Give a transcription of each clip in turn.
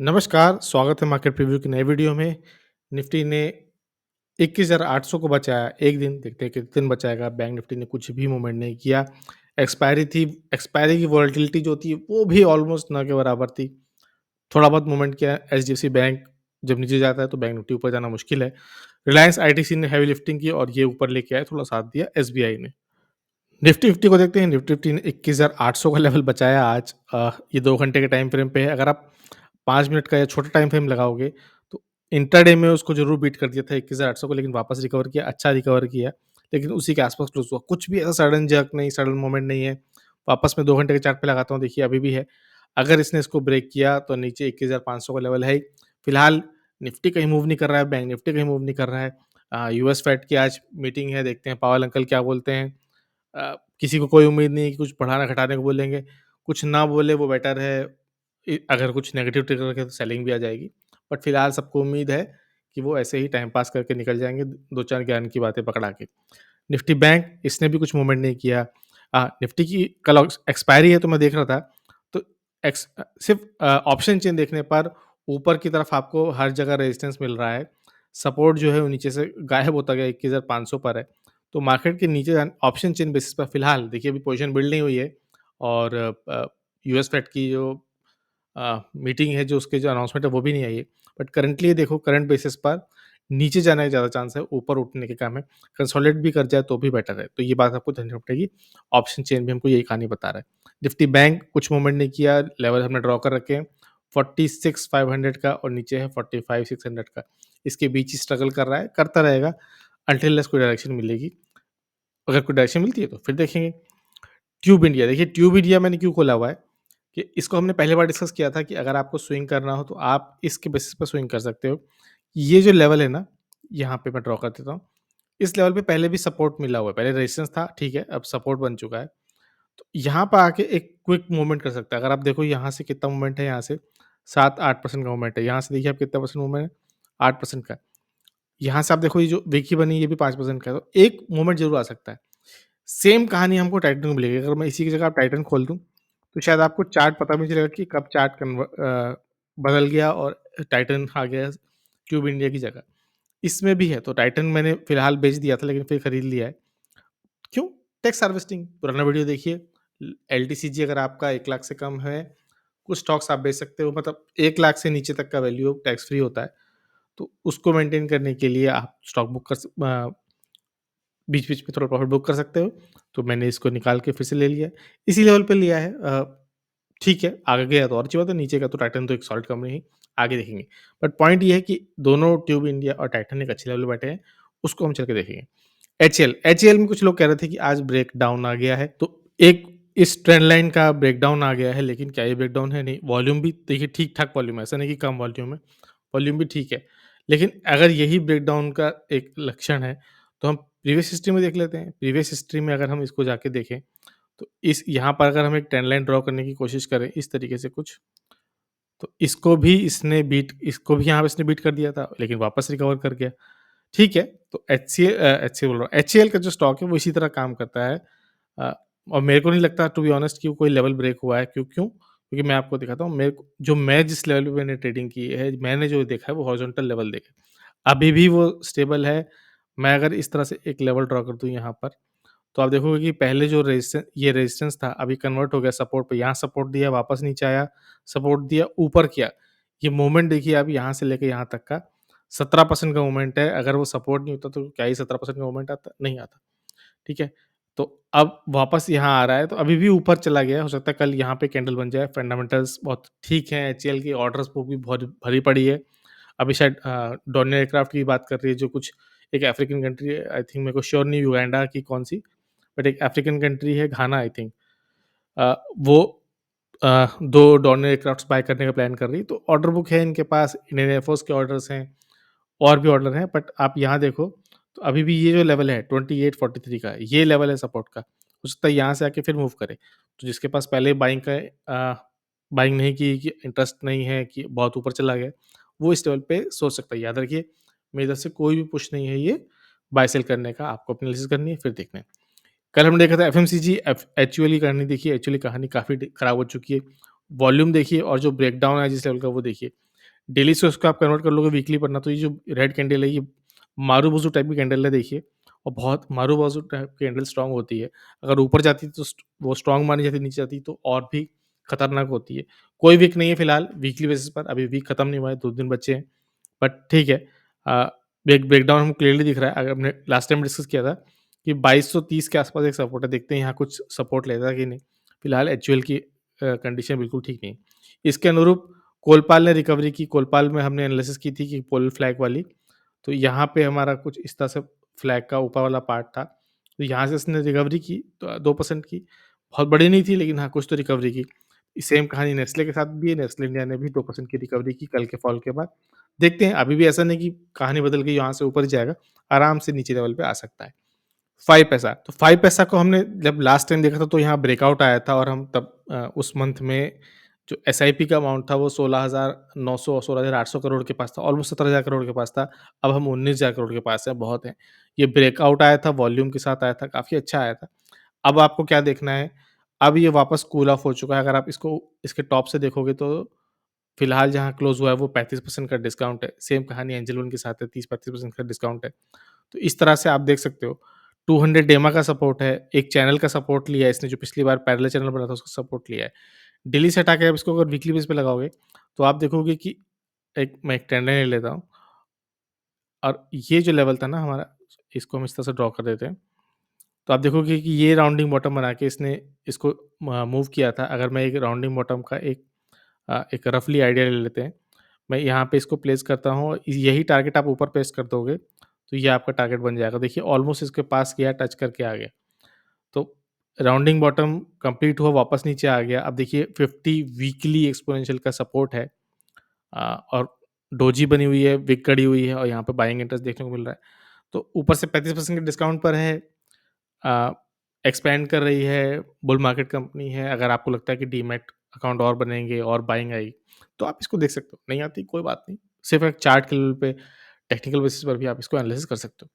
नमस्कार, स्वागत है मार्केट प्रीव्यू की नए वीडियो में। निफ्टी ने 21,800 को बचाया एक दिन, देखते हैं कितने दिन बचाएगा। बैंक निफ्टी ने कुछ भी मूवमेंट नहीं किया। एक्सपायरी थी, एक्सपायरी की वोलेटिलिटी जो होती है वो भी ऑलमोस्ट ना के बराबर थी। थोड़ा बहुत मूवमेंट किया एचडीएफसी बैंक जब नीचे जाता है तो बैंक निफ्टी ऊपर जाना मुश्किल है। रिलायंस आईटीसी ने हैवी लिफ्टिंग की और ये ऊपर लेके आए, थोड़ा साथ दिया एसबीआई ने। निफ्टी फिफ्टी को देखते हैं। निफ्टी फिफ्टी ने 21,800 का लेवल बचाया आज। ये 2 घंटे के टाइम फ्रेम पे है। अगर आप 5 मिनट का या छोटा टाइम फ्रेम लगाओगे तो इंट्राडे में उसको ज़रूर बीट कर दिया था 21,800 को, लेकिन वापस रिकवर किया, अच्छा रिकवर किया। लेकिन उसी के आस-पास क्लोज़ हुआ। कुछ भी ऐसा सडन जर्क नहीं, सडन मोमेंट नहीं है। वापस मैं 2 घंटे के चार्ट पे लगाता हूँ, देखिए अभी भी है। अगर इसने इसको ब्रेक किया तो नीचे 21,500 का लेवल है ही। फिलहाल निफ्टी कहीं मूव नहीं कर रहा है, बैंक निफ्टी कहीं मूव नहीं कर रहा है। यूएस फेड की आज मीटिंग है, देखते हैं पावेल अंकल क्या बोलते हैं। किसी को कोई उम्मीद नहीं है कि कुछ बढ़ाना-घटाने को बोलेंगे। कुछ ना बोले वो बेटर है। अगर कुछ नेगेटिव ट्रिगर रखे तो सेलिंग भी आ जाएगी। बट फिलहाल सबको उम्मीद है कि वो ऐसे ही टाइम पास करके निकल जाएँगे, 2-4 ज्ञान की बातें पकड़ा के। निफ्टी बैंक इसने भी कुछ मूवमेंट नहीं किया। निफ्टी की कल एक्सपायरी है तो मैं देख रहा था, तो सिर्फ़ ऑप्शन चेन देखने पर ऊपर की तरफ आपको हर जगह रेजिस्टेंस मिल रहा है। सपोर्ट जो है वो नीचे से गायब होता गया, 21,500 पर है। तो मार्केट के नीचे ऑप्शन चेन बेसिस पर फिलहाल देखिए अभी पोजीशन बिल्ड नहीं हुई है और यूएस फेड की जो मीटिंग है, जो उसके जो अनाउंसमेंट है वो भी नहीं आई है। बट करंटली देखो, करंट बेसिस पर नीचे जाने का ज़्यादा चांस है, ऊपर उठने के कम है। कंसोलिडेट भी कर जाए तो भी बेटर है। तो ये बात आपको ध्यान रखनी पड़ेगी। ऑप्शन चेन भी हमको यही कहानी बता रहा है। निफ्टी बैंक कुछ मूवमेंट नहीं किया, लेवल हमने ड्रॉ कर रखे हैं 46,500 का और नीचे है 45,600 का। इसके बीच ही स्ट्रगल कर रहा है, करता रहेगा अनटिल अनलेस कोई डायरेक्शन मिलेगी। अगर कोई डायरेक्शन मिलती है तो फिर देखेंगे। ट्यूब इंडिया, देखिए ट्यूब इंडिया मैंने क्यों खोला हुआ है कि इसको हमने पहले बार डिस्कस किया था कि अगर आपको स्विंग करना हो तो आप इसके बेसिस पर स्विंग कर सकते हो। ये जो लेवल है ना, यहाँ पे मैं ड्रॉ कर देता हूँ। इस लेवल पे पहले भी सपोर्ट मिला हुआ है, पहले रेजिस्टेंस था, ठीक है, अब सपोर्ट बन चुका है। तो यहाँ पे आके एक क्विक मूवमेंट कर सकता है। अगर आप देखो यहाँ से कितना मूवमेंट है, यहाँ से 7-8% का मूवमेंट है। यहाँ से देखिए आप कितना परसेंट मूवमेंट है, 8% का है। यहाँ से आप देखो ये जो विकी बनी ये भी 5% का है, तो एक मूवमेंट ज़रूर आ सकता है। सेम कहानी हमको टाइटन को मिलेगी। अगर मैं इसी की जगह आप टाइटन खोल दूँ, तो शायद आपको चार्ट पता भी नहीं चलेगा कि कब चार्ट बदल गया और टाइटन आ गया ट्यूब इंडिया की जगह। इसमें भी है, तो टाइटन मैंने फिलहाल बेच दिया था लेकिन फिर खरीद लिया है। क्यों? टैक्स हार्वेस्टिंग, पुराना वीडियो देखिए। एलटीसीजी अगर आपका 1 लाख से कम है, कुछ स्टॉक्स आप बेच सकते हो, मतलब 1 लाख से नीचे तक का वैल्यू टैक्स फ्री होता है। तो उसको मेंटेन करने के लिए आप स्टॉक बुक बीच-बीच में थोड़ा प्रॉफिट बुक कर सकते हो। तो मैंने इसको निकाल के फिर से ले लिया है। इसी लेवल पे लिया है। ठीक है, आगे गया तो और अच्छी बात है, नीचे का तो टाइटन तो एक सॉलिड कंपनी है, आगे देखेंगे। बट पॉइंट ये है कि दोनों ट्यूब इंडिया और टाइटन एक अच्छे लेवल पे बैठे हैं, उसको हम चल के देखेंगे। एचएएल, एचएएल में कुछ लोग कह रहे थे कि आज ब्रेकडाउन आ गया है, तो एक इस ट्रेंड लाइन का ब्रेकडाउन आ गया है, लेकिन क्या ये ब्रेकडाउन है? नहीं, वॉल्यूम भी देखिए ठीक-ठाक वॉल्यूम है, ऐसा नहीं कि कम वॉल्यूम है, वॉल्यूम भी ठीक है। लेकिन अगर यही ब्रेकडाउन का एक लक्षण है, तो हम प्रीवियस हिस्ट्री में देख लेते हैं। प्रीवियस हिस्ट्री में अगर हम इसको जाके देखें, तो इस यहाँ पर अगर हम एक ट्रेंड लाइन ड्रॉ करने की कोशिश करें इस तरीके से कुछ, तो इसको भी यहाँ पे इसने बीट कर दिया था, लेकिन वापस रिकवर कर गया। ठीक है, तो एचसीएल बोल रहा हूँ, एचसीएल का जो स्टॉक है वो इसी तरह काम करता है। अ, और मेरे को नहीं लगता टू बी ऑनेस्ट कि कोई लेवल ब्रेक हुआ है। क्यों? क्योंकि मैं आपको दिखाता हूँ, मैं जिस लेवल पे मैंने ट्रेडिंग की है, मैंने जो देखा है वो हॉरिजॉन्टल लेवल देखा है। अभी भी वो स्टेबल है। मैं अगर इस तरह से एक लेवल ड्रॉ कर दूँ यहाँ पर, तो आप देखोगे कि पहले जो रेजिस्टेंस था अभी कन्वर्ट हो गया सपोर्ट पे। यहाँ सपोर्ट दिया, वापस नीचे आया, सपोर्ट दिया, ऊपर किया। ये मूवमेंट देखिए आप यहाँ से लेके यहाँ तक का 17% का मूवमेंट है। अगर वो सपोर्ट नहीं होता तो क्या ही 17% का मूवमेंट आता? नहीं आता। ठीक है? तो अब वापस यहाँ आ रहा है, तो अभी भी ऊपर चला गया है। हो सकता है कल यहाँ पे कैंडल बन जाए। फंडामेंटल्स बहुत ठीक हैं। एचसीएल की ऑर्डर्स बुक भी बहुत भरी पड़ी है। अभी शायद डॉनियर एयरक्राफ्ट की बात कर रही है, जो कुछ एक अफ्रीकन कंट्री है, आई थिंक, मेरे को श्योर नहीं युगांडा की कौन-सी, बट एक अफ्रीकन कंट्री है, घाना आई थिंक। वो 2 डॉर्नियर एयरक्राफ्ट्स बाय करने का प्लान कर रही है, तो ऑर्डर बुक है इनके पास, इंडियन एयरफोर्स के ऑर्डर्स हैं, और भी ऑर्डर हैं। बट आप यहाँ देखो, तो अभी भी ये जो लेवल है 2843 का, ये लेवल है सपोर्ट का। हो सकता है यहाँ से आके फिर मूव करे। तो जिसके पास पहले बाइंग नहीं की, कि इंटरेस्ट नहीं है, कि बहुत ऊपर चला गया, वो इस लेवल पे सोच सकता है। याद रखिए, मेरी तरफ से कोई भी पुश नहीं है ये बाय सेल करने का, आपको अपनी एनालिसिस करनी है, फिर देखना है। कल हमने देखा था एफएमसीजी, एचयूएल की कहानी देखिए, एचयूएल की कहानी काफ़ी खराब हो चुकी है। वॉल्यूम देखिए और जो ब्रेकडाउन है जिस लेवल का, वो देखिए। डेली से उसको आप कन्वर्ट कर लोगे वीकली पर ना, तो ये जो रेड कैंडल है ये मारू-बाजू टाइप की कैंडल है देखिए, और बहुत मारू-बाजू टाइप की कैंडल स्ट्रॉन्ग होती है। अगर ऊपर जाती तो वो स्ट्रॉन्ग मानी जाती है, नीचे जाती तो और भी खतरनाक होती है। कोई वीक नहीं है फिलहाल वीकली बेसिस पर, अभी वीक खत्म नहीं हुआ है, 2 दिन बचे हैं। बट ठीक है, अ, ब्रेकडाउन हमको क्लियरली दिख रहा है। अगर हमने लास्ट टाइम डिस्कस किया था कि 2230 के आसपास एक सपोर्ट है, देखते हैं यहाँ कुछ सपोर्ट लेता है कि नहीं। फिलहाल एचयूएल की कंडीशन बिल्कुल ठीक नहीं है। इसके अनुरूप कोलपाल ने रिकवरी की, कोलपाल में हमने एनालिसिस की थी कि पुल फ्लैग वाली, तो यहाँ पे हमारा कुछ इस तरह से फ्लैग का ऊपर वाला पार्ट था, तो यहाँ से इसने रिकवरी की, तो 2% की, बहुत बड़ी नहीं थी लेकिन हाँ, कुछ तो रिकवरी की। सेम कहानी नेस्ले के साथ भी है, नेस्ले इंडिया ने भी 2% की रिकवरी की कल के फॉल के बाद। देखते हैं, अभी भी ऐसा नहीं कि कहानी बदल गई, यहाँ से ऊपर ही जाएगा, आराम से नीचे लेवल पे आ सकता है। 5 पैसा, तो 5 पैसा को हमने जब लास्ट टाइम देखा था तो यहाँ ब्रेकआउट आया था, और हम तब उस मंथ में जो एसआईपी का अमाउंट था वो 16,900 16,800 करोड़ के पास था, ऑलमोस्ट 17,000 करोड़ के पास था। अब हम 19,000 करोड़ के पास है, बहुत है। ये ब्रेकआउट आया था, वॉल्यूम के साथ आया था, काफ़ी अच्छा आया था। अब आपको क्या देखना है, अब ये वापस कूल ऑफ हो चुका है। अगर आप इसको इसके टॉप से देखोगे तो फिलहाल जहाँ क्लोज़ हुआ है वो 35% का डिस्काउंट है। सेम कहानी एंजल वन के साथ है, 30-35% का डिस्काउंट है। तो इस तरह से आप देख सकते हो। 200 डेमा का सपोर्ट है, एक चैनल का सपोर्ट लिया है इसने, जो पिछली बार पैरेलल चैनल बना था उसका सपोर्ट लिया है। डेली से हटा के आप इसको अगर वीकली बेस पे लगाओगे, तो आप देखोगे कि मैं एक ट्रेंड लाइन ले लेता हूँ, और ये जो लेवल था ना हमारा, इसको हम इस तरह से ड्रॉ कर देते हैं। तो आप देखोगे कि ये राउंडिंग बॉटम बना के इसने इसको मूव किया था। अगर मैं एक राउंडिंग बॉटम का एक रफली आइडिया ले लेते हैं। मैं यहाँ पे इसको प्लेस करता हूँ, यही टारगेट आप ऊपर प्लेस कर दोगे, तो ये आपका टारगेट बन जाएगा। देखिए ऑलमोस्ट इसके पास गया, टच करके आ गया। तो राउंडिंग बॉटम कंप्लीट हुआ, वापस नीचे आ गया। अब देखिए 50 वीकली एक्सपोनेंशियल का सपोर्ट है, और डोजी बनी हुई है, विक गड़ी हुई है, और यहाँ पे बाइंग इंटरेस्ट देखने को मिल रहा है। तो ऊपर से 35% के डिस्काउंट पर है, अ, एक्सपैंड कर रही है, बुल मार्केट कंपनी है। अगर आपको लगता है कि डीमैट अकाउंट और बनेंगे और बाइंग आएगी, तो आप इसको देख सकते हो। नहीं आती कोई बात नहीं, सिर्फ़ एक चार्ट के लेवल पे, टेक्निकल बेसिस पर भी आप इसको एनालिसिस कर सकते हो।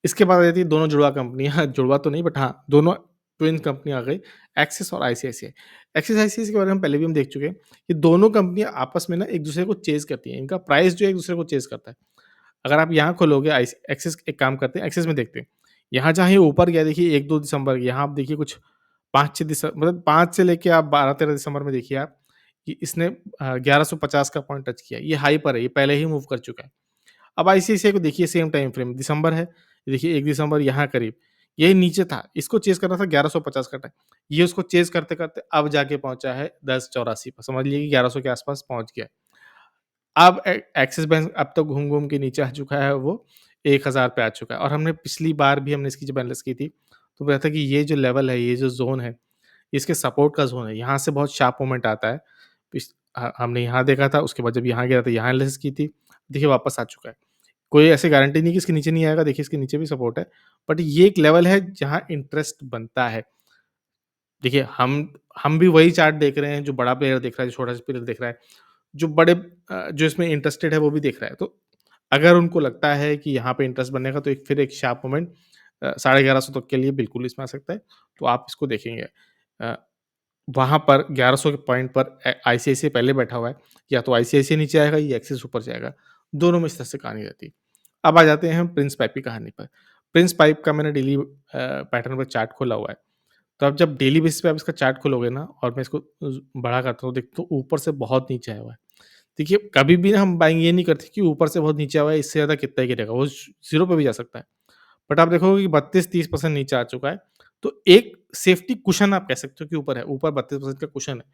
इसके बाद आ जाती है दोनों जुड़वा कंपनियाँ, जुड़वा तो नहीं बट हाँ, दोनों ट्विन कंपनी आ गई, एक्सिस और आईसीआईसीआई। एक्सिस आईसीआईसीआई के बारे में पहले भी हम देख चुके हैं, ये दोनों कंपनियाँ आपस में ना एक-दूसरे को चेज़ करती हैं। इनका प्राइस जो है एक-दूसरे को चेज़ करता है। अगर आप यहाँ खोलोगे एक्सिस, एक काम करते हैं, एक्सिस में देखते हैं। यहाँ जहाँ ये ऊपर गया देखिए 1-2 दिसंबर, यहाँ आप देखिए कुछ 5-6 मतलब 5 से लेके आप 12-13 दिसंबर में देखिए आप कि इसने 1150 का पॉइंट टच किया। ये हाई पर है, ये पहले ही मूव कर चुका है। अब आईसीआईसीआई को देखिए, सेम टाइम फ्रेम दिसंबर है, देखिए 1 दिसंबर यहाँ करीब, यही नीचे था, इसको चेज़ करना था 1150 का टाइम। ये उसको चेज़ करते-करते अब जाके पहुँचा है 1084 पर, समझ लीजिए कि 1100 के आस-पास पहुँच गया है। अब एक्सिस बैंक अब तो घूम-घूम के नीचे आ चुका है, वो 1000 पे आ चुका है, और हमने पिछली बार भी हमने इसकी जब एनालिसिस की थी, तो बोला था कि ये जो लेवल है, ये जो ज़ोन है, इसके सपोर्ट का ज़ोन है, यहाँ से बहुत शार्प मूवमेंट आता है। हमने यहाँ देखा था, उसके बाद जब यहाँ गया था, यहाँ एनालिसिस की थी, देखिए वापस आ चुका है। कोई ऐसी गारंटी नहीं कि इसके नीचे नहीं आएगा, देखिए इसके नीचे भी सपोर्ट है, बट ये एक लेवल है जहाँ इंटरेस्ट बनता है। देखिए हम भी वही चार्ट देख रहे हैं, जो बड़ा प्लेयर देख रहा है, जो छोटा प्लेयर देख रहा है, जो जो इसमें इंटरेस्टेड है वो भी देख रहा है। तो अगर उनको लगता है कि यहाँ पे इंटरेस्ट बनेगा, तो एक शार्प मूवमेंट 1150 तक के लिए बिल्कुल इसमें आ सकता है, तो आप इसको देखेंगे। अ, वहाँ पर 1100 के पॉइंट पर आईसीआईसीआई पहले बैठा हुआ है, या तो आईसीआईसीआई नीचे आएगा या एक्सिस ऊपर जाएगा, दोनों में इस तरह से कहानी रहती है। अब आ जाते हैं हम प्रिंस पाइप की कहानी पर। प्रिंस पाइप का मैंने डेली पैटर्न पर चार्ट खोला हुआ है। तो आप जब डेली बेसिस पे आप इसका चार्ट खोलोगे ना, और मैं इसको बड़ा करता हूँ, देखते हो ऊपर से बहुत नीचे आया हुआ है। देखिए, कभी भी ना हम बाइंग ये नहीं करते कि ऊपर से बहुत नीचे आया हुआ है, इससे ज़्यादा कितना ही गिरेगा, वो 0 पे भी जा सकता है। बट आप देखोगे कि 32-30% नीचे आ चुका है, तो एक सेफ्टी कुशन आप कह सकते हो कि ऊपर है, ऊपर 32% का कुशन है।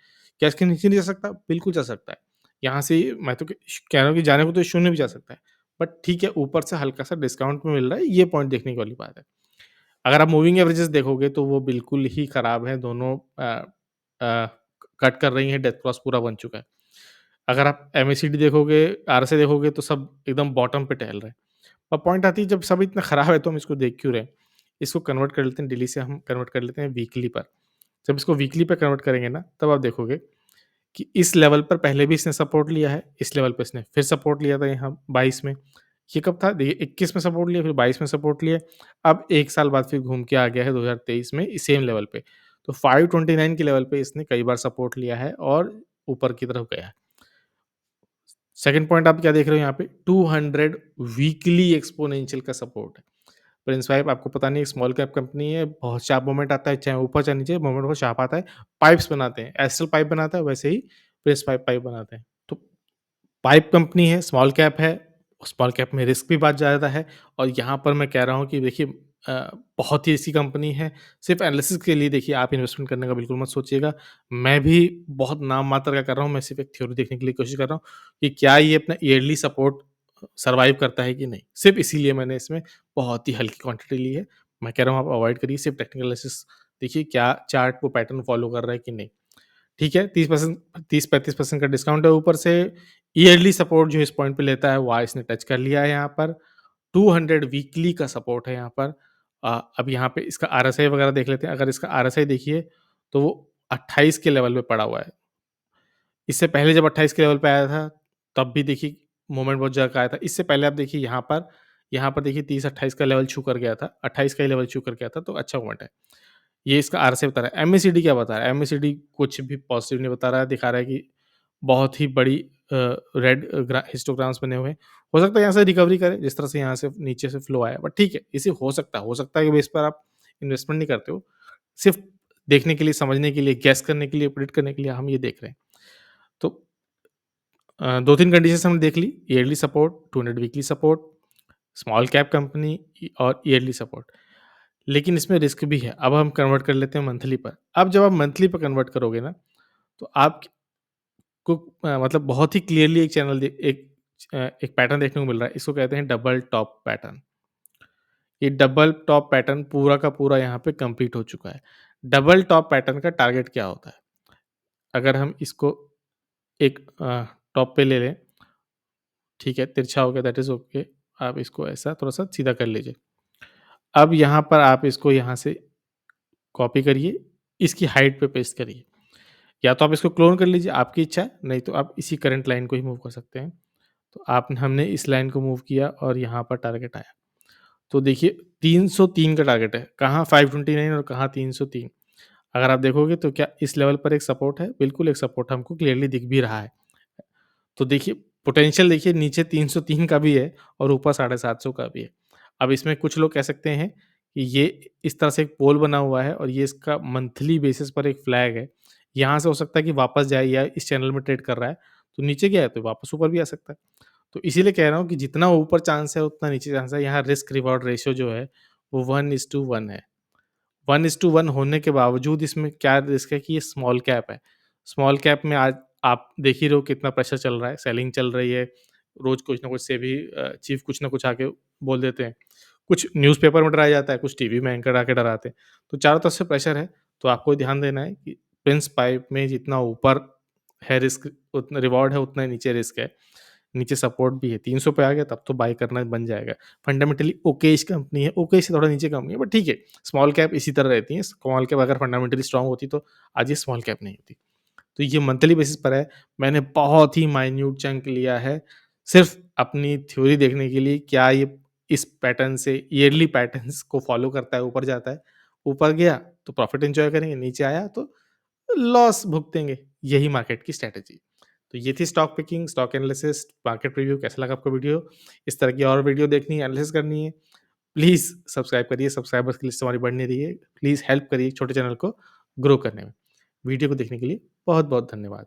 क्या इसके नीचे नहीं जा सकता? बिल्कुल जा सकता है। यहाँ से मैं तो कह रहा हूँ कि जाने को तो शून्य भी जा सकता है। बट ठीक है, ऊपर से हल्का-सा डिस्काउंट में मिल रहा है, ये पॉइंट देखने वाली बात है। अगर आप मूविंग एवरेजेस देखोगे तो वो बिल्कुल ही खराब है, दोनों अ, कट कर रही हैं, डेथ क्रॉस पूरा बन चुका है। अगर आप एमएसीडी देखोगे, आरएसआई देखोगे, तो सब एकदम बॉटम पे टहल रहे हैं। अब पॉइंट आती है, जब सब इतना खराब है तो हम इसको देख क्यों रहे हैं? इसको कन्वर्ट कर लेते हैं, डेली से हम कन्वर्ट कर लेते हैं वीकली पर। जब इसको वीकली पे कन्वर्ट करेंगे ना, तब आप देखोगे कि इस लेवल पर पहले भी इसने सपोर्ट लिया है, इस लेवल पे इसने फिर सपोर्ट लिया था यहाँ 22 में। ये कब था? देखिए 21 में सपोर्ट लिया, फिर 22 में सपोर्ट लिया, अब 1 साल बाद फिर घूम के आ गया है 2023 में इस सेम लेवल पे। तो 529 के लेवल पे इसने कई बार सपोर्ट लिया है और ऊपर की तरफ गया है। सेकंड पॉइंट आप क्या देख रहे हो यहाँ पे 200 वीकली एक्सपोनेंशियल का सपोर्ट है। प्रिंस 5 आपको पता नहीं, एक स्मॉल कैप कंपनी है, बहुत शार्प मूवमेंट आता है, चाहे ऊपर चाहे नीचे, मूवमेंट बहुत शार्प आता है। पाइप्स बनाते हैं, एस्ट्रल पाइप बनाता है, वैसे ही प्रिंस 5 पाइप बनाते हैं। तो पाइप कंपनी है, स्मॉल कैप है, स्मॉल कैप में रिस्क भी बहुत ज़्यादा है और यहाँ पर मैं कह रहा हूँ कि देखिए बहुत ही ऐसी कंपनी है, सिर्फ़ एनालिसिस के लिए देखिए आप इन्वेस्टमेंट करने का बिल्कुल मत सोचिएगा। मैं भी बहुत नाम मात्र का कर रहा हूँ, मैं सिर्फ़ एक थ्योरी देखने के लिए कोशिश कर रहा हूँ कि क्या ये अपना ईयरली सपोर्ट सर्वाइव करता है कि नहीं। सिर्फ़ इसीलिए मैंने इसमें बहुत ही हल्की क्वांटिटी ली है। मैं कह रहा हूँ आप अवॉइड करिए, सिर्फ़ टेक्निकल एनालिसिस देखिए क्या चार्ट वो पैटर्न फ़ॉलो कर रहा है कि नहीं। ठीक है, 30% 30-35% का डिस्काउंट है, ऊपर से ईयरली सपोर्ट जो इस पॉइंट पे लेता है, वो इसने टच कर लिया है यहाँ पर। 200 वीकली का सपोर्ट है यहाँ पर। अब यहाँ पे इसका आरएसआई वगैरह देख लेते हैं। अगर इसका आरएसआई देखिए, तो वो 28 के लेवल पे पड़ा हुआ है। इससे पहले जब 28 के लेवल पे आया था, तब भी देखिए मूवमेंट बहुत ज़्यादा का आया था। इससे पहले आप देखिए यहाँ पर देखिए 30-28 का लेवल छू कर गया था, 28 का ही लेवल छू कर गया था, तो अच्छा मूवमेंट है। ये इसका आरएसआई बता रहा है। एमएसीडी क्या बता रहा है? एमएसीडी कुछ भी पॉज़िटिव नहीं बता रहा है, दिखा रहा है कि बहुत ही बड़ी रेड हिस्टोग्राम्स बने हुए हैं। हो सकता है यहाँ से रिकवरी करे, जिस तरह से यहाँ से नीचे से फ्लो आया, बट ठीक है, इसे हो सकता है कि बेस पर आप इन्वेस्टमेंट नहीं करते हो। सिर्फ़ देखने के लिए, समझने के लिए, गेस करने के लिए, प्रेडिक्ट करने के लिए हम ये देख रहे हैं। तो 2-3 कंडीशंस हमने देख ली, yearly support, 200 weekly support, small cap company और ईयरली सपोर्ट। लेकिन इसमें रिस्क भी है। अब हम कन्वर्ट कर लेते हैं मंथली पर। अब जब आप मंथली पर कन्वर्ट करोगे ना, तो आपको मतलब बहुत ही क्लियरली एक चैनल एक पैटर्न देखने को मिल रहा है। इसको कहते हैं डबल टॉप पैटर्न। ये डबल टॉप पैटर्न पूरा का पूरा यहाँ पे कंप्लीट हो चुका है। डबल टॉप पैटर्न का टारगेट क्या होता है? अगर हम इसको एक टॉप पे ले लें, ठीक है, तिरछा हो गया, दैट इज़ ओके। आप इसको ऐसा थोड़ा-सा सीधा कर लीजिए। अब यहाँ पर आप इसको यहाँ से कॉपी करिए, इसकी हाइट पे पेस्ट करिए। या तो आप इसको क्लोन कर लीजिए, आपकी इच्छा है, नहीं तो आप इसी करंट लाइन को ही मूव कर सकते हैं। तो हमने इस लाइन को मूव किया और यहाँ पर टारगेट आया। तो देखिए 303 का टारगेट है, कहाँ 529 और कहाँ 303। अगर आप देखोगे तो क्या इस लेवल पर एक सपोर्ट है? बिल्कुल एक सपोर्ट हमको क्लियरली दिख भी रहा है। तो देखिए पोटेंशियल देखिए नीचे 303 का भी है और ऊपर 750 का भी है। अब इसमें कुछ लोग कह सकते हैं कि ये इस तरह से एक पोल बना हुआ है और ये इसका मंथली बेसिस पर एक फ्लैग है। यहाँ से हो सकता है कि वापस जाए या इस चैनल में ट्रेड कर रहा है, तो नीचे गया है तो वापस ऊपर भी आ सकता है। तो इसीलिए कह रहा हूँ कि जितना ऊपर चांस है उतना नीचे चांस है। यहाँ रिस्क रिवॉर्ड रेशियो जो है वो 1:1 है। 1:1 होने के बावजूद इसमें क्या रिस्क है कि ये स्मॉल कैप है। स्मॉल कैप में आज आप देख ही रहे हो कितना प्रेशर चल रहा है, सेलिंग चल रही है, रोज़ कुछ ना कुछ सेबी चीफ कुछ ना कुछ आके बोल देते हैं। कुछ न्यूज़पेपर में डराया जाता है, कुछ टीवी में एंकर आके डराते हैं। तो चारों तरफ से प्रेशर है, तो आपको ध्यान देना है कि प्रिंस पाइप में जितना ऊपर है रिस्क, उतना रिवॉर्ड है, उतना ही नीचे रिस्क है। नीचे सपोर्ट भी है, 300 पे आ गया तब तो बाय करना बन जाएगा। फंडामेंटली ओकेइश कंपनी है, ओकेइश से थोड़ा नीचे कंपनी है, बट ठीक है, स्मॉल कैप इसी तरह रहती हैं। स्मॉल कैप अगर फंडामेंटली स्ट्रॉन्ग होती तो आज ये स्मॉल कैप नहीं होती। तो ये मंथली बेसिस पर है। मैंने बहुत ही माइन्यूट चंक लिया है, सिर्फ़ अपनी थ्योरी देखने के लिए क्या ये इस पैटर्न से ईयरली पैटर्न्स को फ़ॉलो करता है, ऊपर जाता है। ऊपर गया तो प्रॉफ़िट एन्जॉय करेंगे, नीचे आया तो लॉस भुगतेंगे। यही मार्केट की स्ट्रैटेजी। तो ये थी stock picking, stock analysis, market review. कैसा लगा आपको वीडियो? इस तरह की और वीडियो देखनी है, एनालिसिस करनी है, प्लीज़ सब्सक्राइब करिए। सब्सक्राइबर्स की लिस्ट हमारी बढ़नी रही है। प्लीज़ हेल्प करिए छोटे चैनल को ग्रो करने में। वीडियो को देखने के लिए बहुत-बहुत धन्यवाद।